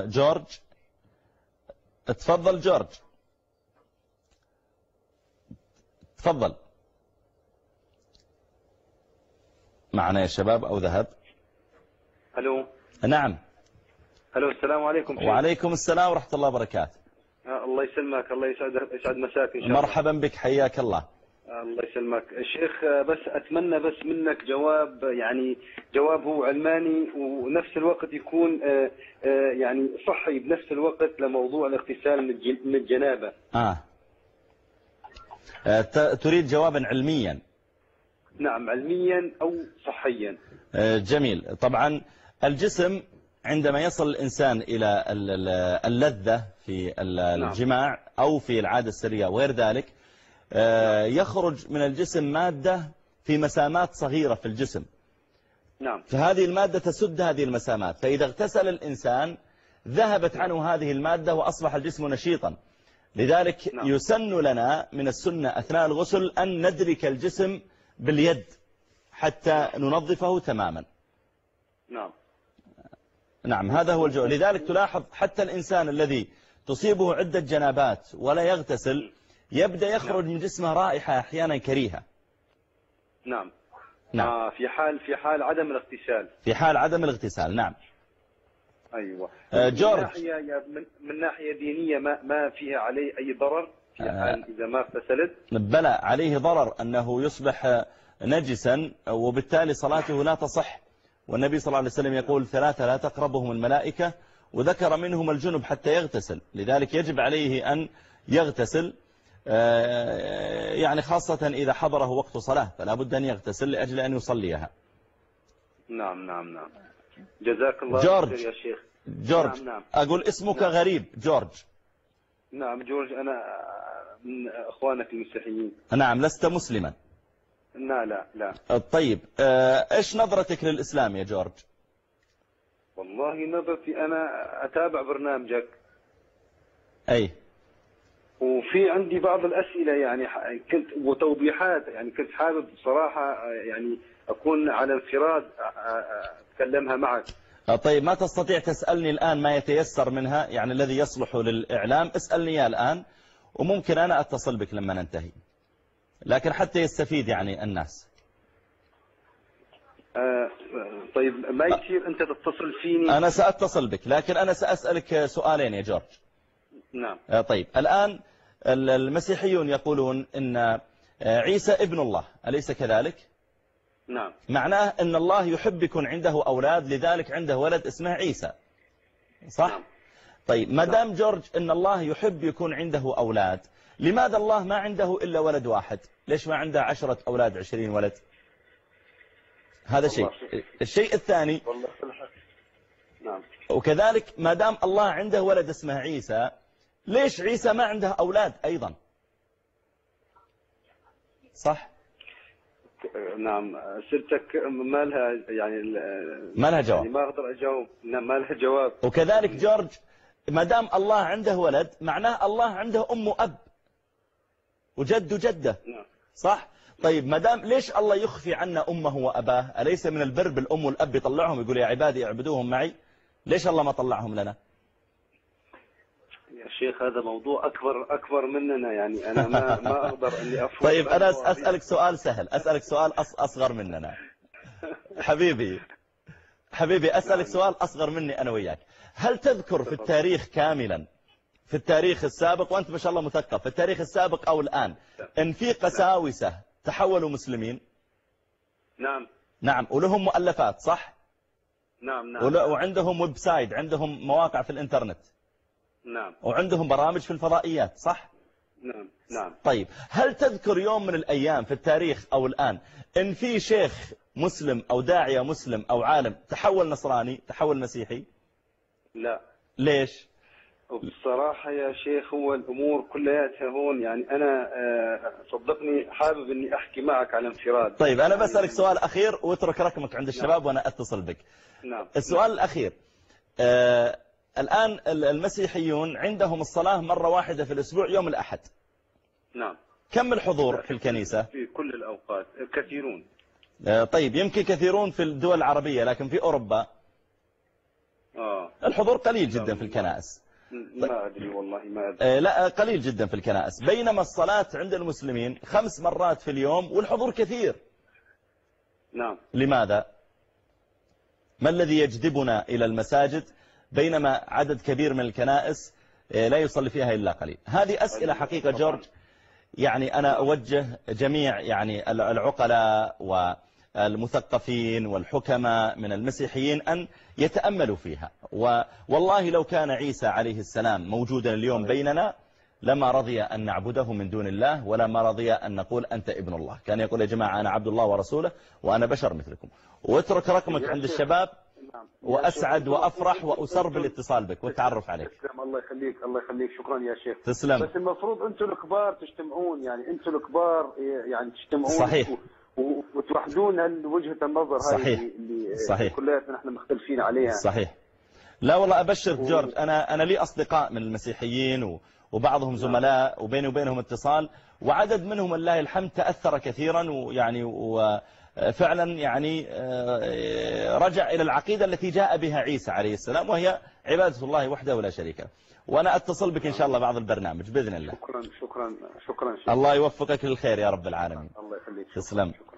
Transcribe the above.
جورج، تفضل جورج، تفضل معنا يا شباب أو ذهب؟ الو. نعم. الو، السلام عليكم. وعليكم السلام ورحمة الله وبركاته. الله يسلمك، الله يسعد مساك ان شاء الله. مرحبا بك، حياك الله. الله يسلمك الشيخ، بس اتمنى بس منك جواب، يعني جواب هو علماني ونفس الوقت يكون يعني صحي بنفس الوقت لموضوع الاغتسال من الجنابه. تريد جوابا علميا؟ نعم، علميا او صحيا. جميل. طبعا الجسم عندما يصل الإنسان إلى اللذة في الجماع أو في العادة السرية وغير ذلك، يخرج من الجسم مادة في مسامات صغيرة في الجسم. نعم. فهذه المادة تسد هذه المسامات، فإذا اغتسل الإنسان ذهبت عنه هذه المادة وأصبح الجسم نشيطا. لذلك يسن لنا من السنة أثناء الغسل أن ندرك الجسم باليد حتى ننظفه تماما. نعم، هذا هو الجو. لذلك تلاحظ حتى الإنسان الذي تصيبه عدة جنابات ولا يغتسل يبدأ يخرج من جسمه رائحة أحيانا كريهة. نعم. في حال عدم الاغتسال. في حال عدم الاغتسال، نعم. أيوة. جورج، من ناحية دينية ما فيها عليه أي ضرر في حال إذا ما اغتسلت؟ بلى، عليه ضرر أنه يصبح نجسا وبالتالي صلاته لا تصح. والنبي صلى الله عليه وسلم يقول 3 لا تقربهم الملائكة، وذكر منهم الجنب حتى يغتسل. لذلك يجب عليه أن يغتسل، يعني خاصة إذا حضره وقت صلاة فلا بد أن يغتسل لأجل أن يصليها. نعم. جزاك الله خير يا شيخ. جورج. نعم. أقول اسمك غريب. جورج. نعم جورج، أنا من أخوانك المسيحيين. نعم. لست مسلما؟ لا. طيب، إيش نظرتك للإسلام يا جورج؟ والله نظرتي، أنا أتابع برنامجك. أي. وفي عندي بعض الأسئلة يعني وتوضيحات، يعني كنت حابب صراحة يعني أكون على انفراد أتكلمها معك. طيب، ما تستطيع تسألني الآن ما يتيسر منها، يعني الذي يصلح للإعلام؟ اسألني إياه الآن وممكن أنا أتصل بك لما ننتهي، لكن حتى يستفيد يعني الناس. طيب، ما يصير أنت تتصل فيني؟ أنا سأتصل بك، لكن أنا سأسألك سؤالين يا جورج. نعم. طيب، الآن المسيحيون يقولون إن عيسى ابن الله، أليس كذلك؟ نعم. معناه أن الله يحب يكون عنده أولاد، لذلك عنده ولد اسمه عيسى، صح؟ نعم. طيب، ما دام جورج أن الله يحب يكون عنده أولاد، لماذا الله ما عنده إلا ولد واحد؟ ليش ما عنده 10 أولاد 20 ولد؟ هذا شيء. الشيء الثاني، نعم، وكذلك ما دام الله عنده ولد اسمه عيسى، ليش عيسى ما عنده أولاد أيضا؟ صح؟ نعم. سيرتك ما لها يعني ما لها جواب، يعني ما أقدر أجاوب. نعم، ما لها جواب. وكذلك جورج، ما دام الله عنده ولد معناه الله عنده أم وأب وجد وجدة. نعم. صح؟ طيب، ما دام ليش الله يخفي عنا أمه وأباه؟ أليس من البر بالأم والأب يطلعهم يقول يا عبادي اعبدوهم معي؟ ليش الله ما طلعهم لنا؟ يا شيخ، هذا موضوع أكبر مننا، يعني أنا ما أقدر أني أفهم. طيب، أنا أسألك سؤال سهل، أسألك سؤال أصغر مننا. حبيبي أسألك سؤال أصغر مني أنا وياك. هل تذكر في التاريخ كاملا، في التاريخ السابق، وأنت ما شاء الله مثقف، في التاريخ السابق أو الآن، إن في قساوسة تحولوا مسلمين؟ نعم. ولهم مؤلفات، صح؟ نعم. وعندهم ويب سايت، عندهم مواقع في الإنترنت. نعم. وعندهم برامج في الفضائيات، صح؟ نعم. طيب، هل تذكر يوم من الأيام في التاريخ أو الآن إن في شيخ مسلم أو داعية مسلم أو عالم تحول نصراني، تحول مسيحي؟ لا. ليش؟ بصراحة يا شيخ، هو الأمور كلها هون، يعني أنا صدقني حابب أني أحكي معك على انفراد. طيب، أنا بسألك سؤال أخير واترك رقمك عند الشباب. نعم. وأنا أتصل بك. نعم. السؤال الأخير، الآن المسيحيون عندهم الصلاة مرة واحدة في الأسبوع يوم الأحد. نعم. كم الحضور في الكنيسة؟ في كل الأوقات كثيرون. طيب، يمكن كثيرون في الدول العربية، لكن في أوروبا الحضور قليل جدا في الكنائس. ما أدري والله ما أدري. لا قليل جدا في الكنائس، بينما الصلاة عند المسلمين 5 مرات في اليوم والحضور كثير. نعم. لماذا؟ ما الذي يجذبنا إلى المساجد بينما عدد كبير من الكنائس لا يصلي فيها إلا قليل؟ هذه أسئلة حقيقة جورج، يعني أنا أوجه جميع يعني العقلاء والمثقفين والحكماء من المسيحيين أن يتأملوا فيها. والله لو كان عيسى عليه السلام موجودا اليوم بيننا لما رضي أن نعبده من دون الله، ولا ما رضي أن نقول أنت ابن الله. كان يقول يا جماعة أنا عبد الله ورسوله وأنا بشر مثلكم. واترك رقمك عند الشباب وأسعد وأفرح وأسر بالاتصال بك والتعرف عليك. تسلم، الله يخليك الله يخليك، شكرا يا شيخ. تسلم. بس المفروض أنتم الكبار تجتمعون، يعني أنتم الكبار يعني تجتمعون. صحيح. وتوحدون وجهة النظر صحيح. هذه اللي صحيح. كلياتنا نحن مختلفين عليها. صحيح. لا والله أبشرك جورج، أنا لي أصدقاء من المسيحيين وبعضهم زملاء وبيني وبينهم اتصال، وعدد منهم الله الحمد تأثر كثيرا، ويعني وفعلا يعني رجع إلى العقيدة التي جاء بها عيسى عليه السلام، وهي عبادة الله وحده ولا شريك له. وأنا أتصل بك إن شاء الله بعد البرنامج بإذن الله. شكرا شكرا شكرا. الله يوفقك للخير يا رب العالمين. الله يخليك. تسلم. شكرا.